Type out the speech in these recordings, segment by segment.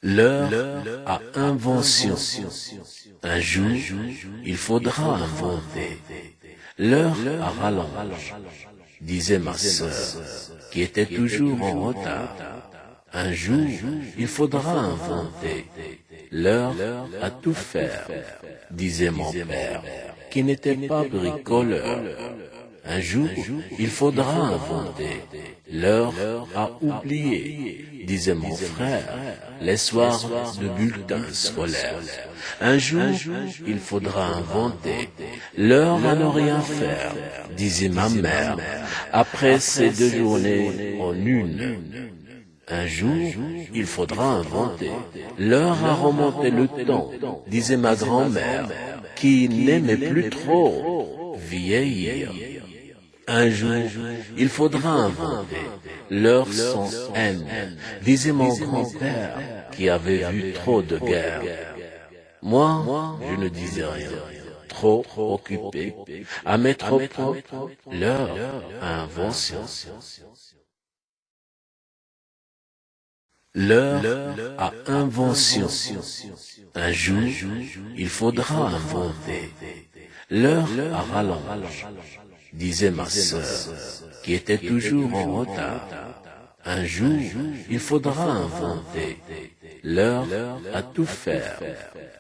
L'heure à invention. Un jour, il faudra inventer. L'heure à rallonge, disait ma sœur, qui était toujours en retard. Un jour, il faudra inventer. L'heure à tout faire, disait mon père, qui n'était pas bricoleur. Un jour, il faudra inventer. L'heure à oublier, disait mon frère, les soirs de bulletins scolaires. Un jour, il faudra inventer. L'heure à ne rien faire, disait ma mère, après ces 2 journées en une. Un jour, il faudra inventer. L'heure à remonter le temps, disait ma grand-mère, qui n'aimait plus trop vieillir. Un jour, il faudra inventer. L'heure sans haine, disait mon grand-père, qui avait vu trop de guerres. Moi, je ne disais rien, trop occupé à mettre au point l'heure à invention. L'heure à invention. Un jour, il faudra inventer. L'heure à rallonge, disait ma sœur, qui était toujours en retard. Un jour, il faudra inventer. L'heure à tout faire,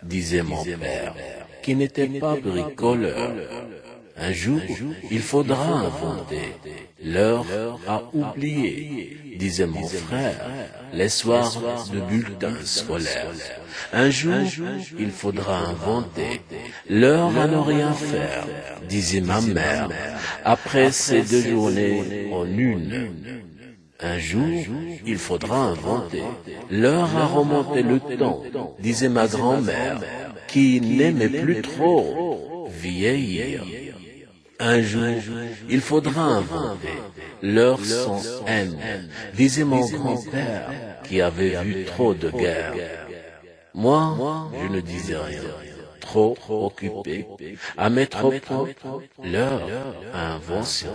disait mon père, qui n'était pas bricoleur. Un jour, il faudra inventer. L'heure à oublier, disait mon frère, les soirs de bulletins scolaires. Un jour, il faudra inventer. L'heure à ne rien faire, disait ma mère, après ces 2 journées en une. Un jour, il faudra inventer. L'heure à remonter le temps, disait ma grand-mère, qui n'aimait plus trop vieillir. Un jour, il faudra inventer. L'heure sans haine, disait mon grand-père, qui avait vu trop de guerres. Moi, je ne disais rien, trop occupé à mettre au point l'heure à invention.